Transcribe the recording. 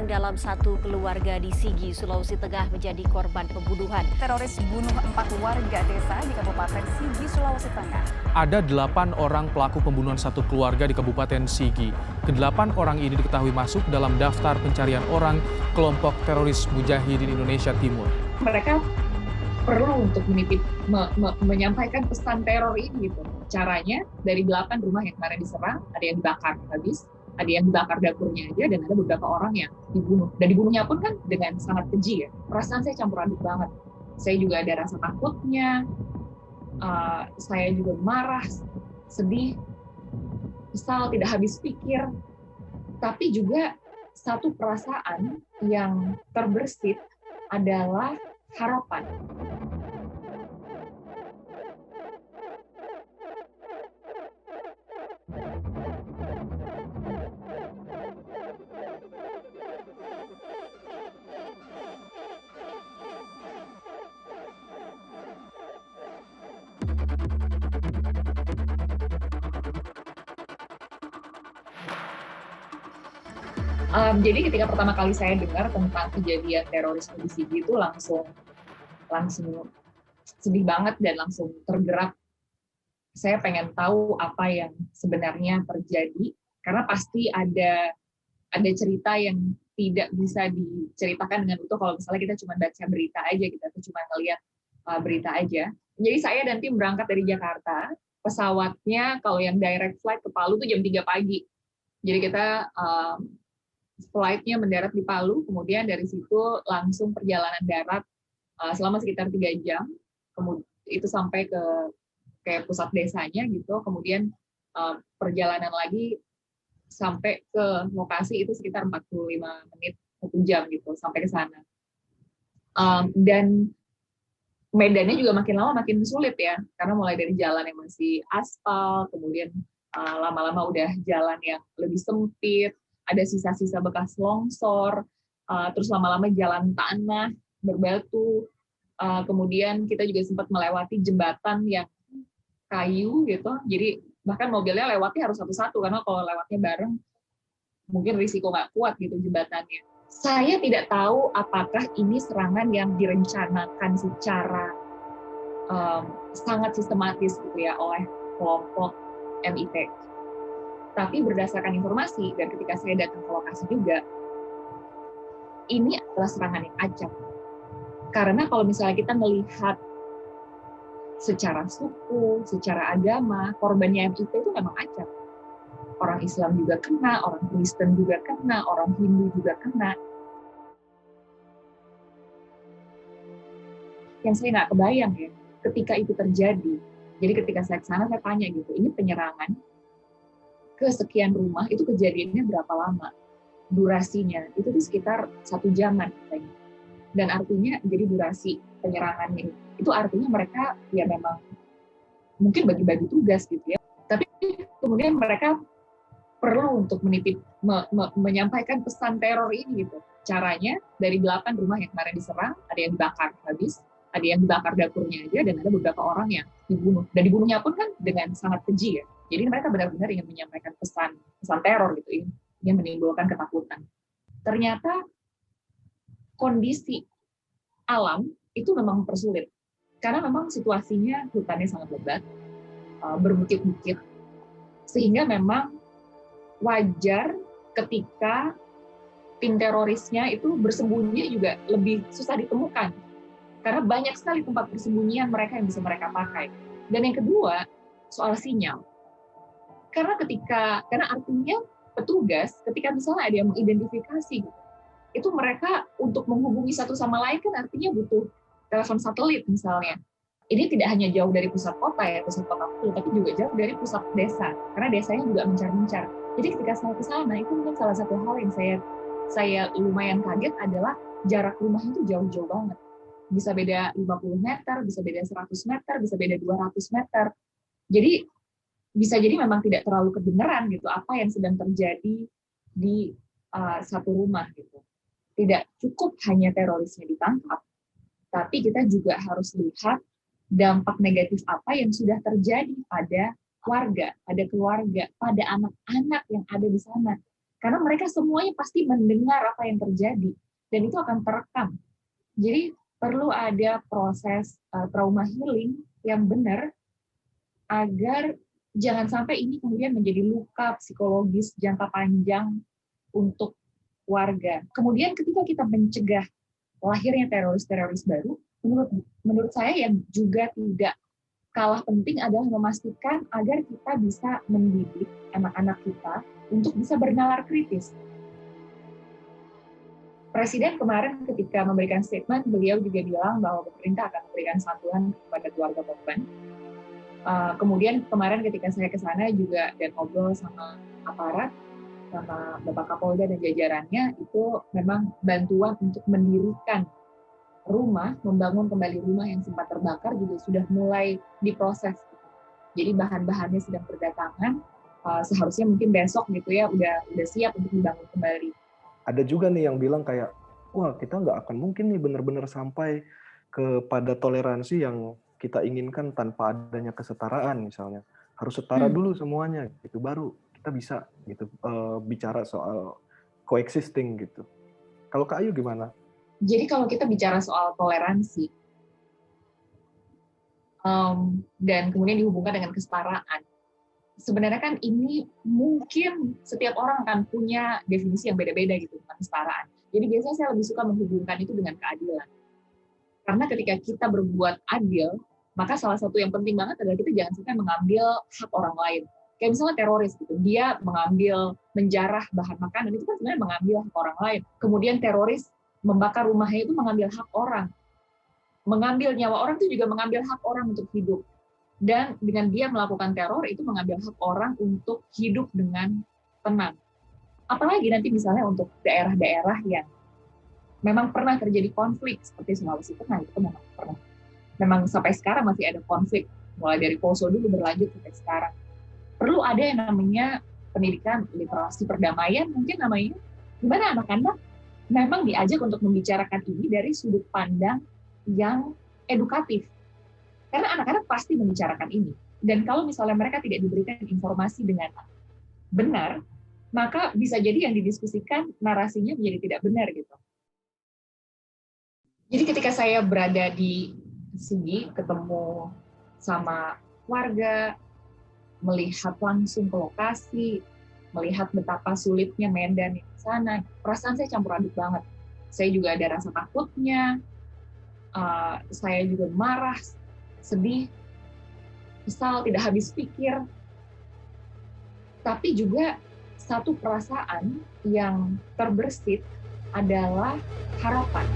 orang dalam satu keluarga di Sigi, Sulawesi Tengah menjadi korban pembunuhan. Teroris bunuh 4 warga desa di Kabupaten Sigi, Sulawesi Tengah. Ada 8 orang pelaku pembunuhan satu keluarga di Kabupaten Sigi. Kedelapan orang ini diketahui masuk dalam daftar pencarian orang kelompok teroris Mujahidin Indonesia Timur. Mereka perlu untuk menyampaikan pesan teror ini gitu. Caranya dari 8 rumah yang kemarin diserang, ada yang dibakar habis, ada yang dibakar dapurnya aja, dan ada beberapa orang yang dibunuh. Dan dibunuhnya pun kan dengan sangat keji ya. Perasaan saya campur aduk banget. Saya juga ada rasa takutnya, saya juga marah, sedih, kesal, tidak habis pikir. Tapi juga satu perasaan yang terbersit adalah harapan. Jadi ketika pertama kali saya dengar tentang kejadian terorisme di Sigi itu langsung sedih banget dan langsung tergerak. Saya pengen tahu apa yang sebenarnya terjadi, karena pasti ada cerita yang tidak bisa diceritakan dengan utuh kalau misalnya kita cuma baca berita aja gitu, atau cuma ngelihat berita aja. Jadi saya dan tim berangkat dari Jakarta, pesawatnya kalau yang direct flight ke Palu tuh jam 3 pagi. Jadi kita flight-nya mendarat di Palu, kemudian dari situ langsung perjalanan darat selama sekitar 3 jam, kemudian itu sampai ke pusat desanya gitu, kemudian perjalanan lagi sampai ke lokasi itu sekitar 45 menit, 1 jam gitu, sampai ke sana. Dan medannya juga makin lama makin sulit ya, karena mulai dari jalan yang masih aspal, kemudian lama-lama udah jalan yang lebih sempit, ada sisa-sisa bekas longsor, terus lama-lama jalan tanah, berbatu, kemudian kita juga sempat melewati jembatan yang kayu gitu, jadi bahkan mobilnya lewatnya harus satu-satu, karena kalau lewatnya bareng, mungkin risiko nggak kuat gitu jembatannya. Saya tidak tahu apakah ini serangan yang direncanakan secara sangat sistematis gitu ya oleh kelompok MIT. Tapi berdasarkan informasi, dan ketika saya datang ke lokasi juga, ini adalah serangan yang acak. Karena kalau misalnya kita melihat secara suku, secara agama, korbannya MIT itu memang acak. Orang Islam juga kena, orang Kristen juga kena, orang Hindu juga kena. Yang saya nggak kebayang ya, ketika itu terjadi. Jadi ketika saya ke sana, saya tanya gitu, ini penyerangan ke sekian rumah, itu kejadiannya berapa lama? Durasinya, itu tuh sekitar 1 jaman. Dan artinya, jadi durasi penyerangannya itu artinya mereka ya memang mungkin bagi-bagi tugas gitu ya. Tapi kemudian mereka perlu untuk menyampaikan pesan teror ini gitu. Caranya dari 8 rumah yang kemarin diserang, ada yang dibakar habis, ada yang dibakar dapurnya aja, dan ada beberapa orang yang dibunuh. Dan dibunuhnya pun kan dengan sangat keji ya. Jadi mereka benar-benar ingin menyampaikan pesan teror gitu, ingin menimbulkan ketakutan. Ternyata kondisi alam itu memang mempersulit, karena memang situasinya hutannya sangat lebat, berbukit-bukit, sehingga memang wajar ketika tim terorisnya itu bersembunyi juga lebih susah ditemukan, karena banyak sekali tempat persembunyian mereka yang bisa mereka pakai. Dan yang kedua, soal sinyal. Karena artinya petugas ketika misalnya ada yang mengidentifikasi, itu mereka untuk menghubungi satu sama lain kan artinya butuh telepon satelit misalnya. Ini tidak hanya jauh dari pusat kota ya, pusat kota Palu, tapi juga jauh dari pusat desa, karena desanya juga mencar-mencar. Jadi ketika saya ke sana, itu mungkin salah satu hal yang saya lumayan kaget adalah jarak rumahnya itu jauh-jauh banget. Bisa beda 50 meter, bisa beda 100 meter, bisa beda 200 meter. Jadi bisa jadi memang tidak terlalu kedengeran gitu apa yang sedang terjadi di satu rumah gitu. Tidak cukup hanya terorisnya ditangkap, tapi kita juga harus lihat dampak negatif apa yang sudah terjadi pada warga, pada keluarga, pada anak-anak yang ada di sana. Karena mereka semuanya pasti mendengar apa yang terjadi, dan itu akan terekam. Jadi perlu ada proses trauma healing yang benar agar jangan sampai ini kemudian menjadi luka psikologis jangka panjang untuk warga. Kemudian ketika kita mencegah lahirnya teroris-teroris baru, menurut saya yang juga tidak kalah penting adalah memastikan agar kita bisa mendidik anak-anak kita untuk bisa bernalar kritis. Presiden kemarin ketika memberikan statement, beliau juga bilang bahwa pemerintah akan memberikan santunan kepada keluarga korban. Kemudian kemarin ketika saya ke sana juga dan ngobrol sama aparat, sama Bapak Kapolda dan jajarannya, itu memang bantuan untuk mendirikan rumah, membangun kembali rumah yang sempat terbakar juga sudah mulai diproses. Jadi bahan-bahannya sedang berdatangan, seharusnya mungkin besok gitu ya udah siap untuk dibangun kembali. Ada juga nih yang bilang kayak, wah kita nggak akan mungkin nih benar-benar sampai kepada toleransi yang kita inginkan tanpa adanya kesetaraan misalnya. Harus setara dulu semuanya, gitu baru kita bisa gitu bicara soal coexisting gitu. Kalau Kak Ayu gimana? Jadi kalau kita bicara soal toleransi dan kemudian dihubungkan dengan kesetaraan, sebenarnya kan ini mungkin setiap orang akan punya definisi yang beda-beda gitu tentang kesetaraan. Jadi biasanya saya lebih suka menghubungkan itu dengan keadilan. Karena ketika kita berbuat adil, maka salah satu yang penting banget adalah kita jangan sampai mengambil hak orang lain. Kayak misalnya teroris gitu, dia menjarah bahan makanan, itu kan sebenarnya mengambil hak orang lain. Kemudian teroris membakar rumahnya itu mengambil hak orang. Mengambil nyawa orang itu juga mengambil hak orang untuk hidup. Dan dengan dia melakukan teror itu mengambil hak orang untuk hidup dengan tenang. Apalagi nanti misalnya untuk daerah-daerah yang memang pernah terjadi konflik seperti Sulawesi Tengah, itu memang pernah. Memang sampai sekarang masih ada konflik, mulai dari Poso dulu berlanjut sampai sekarang. Perlu ada yang namanya pendidikan literasi perdamaian, mungkin namanya, gimana anak-anak memang diajak untuk membicarakan ini dari sudut pandang yang edukatif. Karena anak-anak pasti membicarakan ini. Dan kalau misalnya mereka tidak diberikan informasi dengan benar, maka bisa jadi yang didiskusikan narasinya menjadi tidak benar gitu. Jadi ketika saya berada di sini, ketemu sama warga, melihat langsung ke lokasi, melihat betapa sulitnya medan di sana, perasaan saya campur aduk banget. Saya juga ada rasa takutnya, saya juga marah, sedih, kesal, tidak habis pikir. Tapi juga satu perasaan yang terbersit adalah harapan.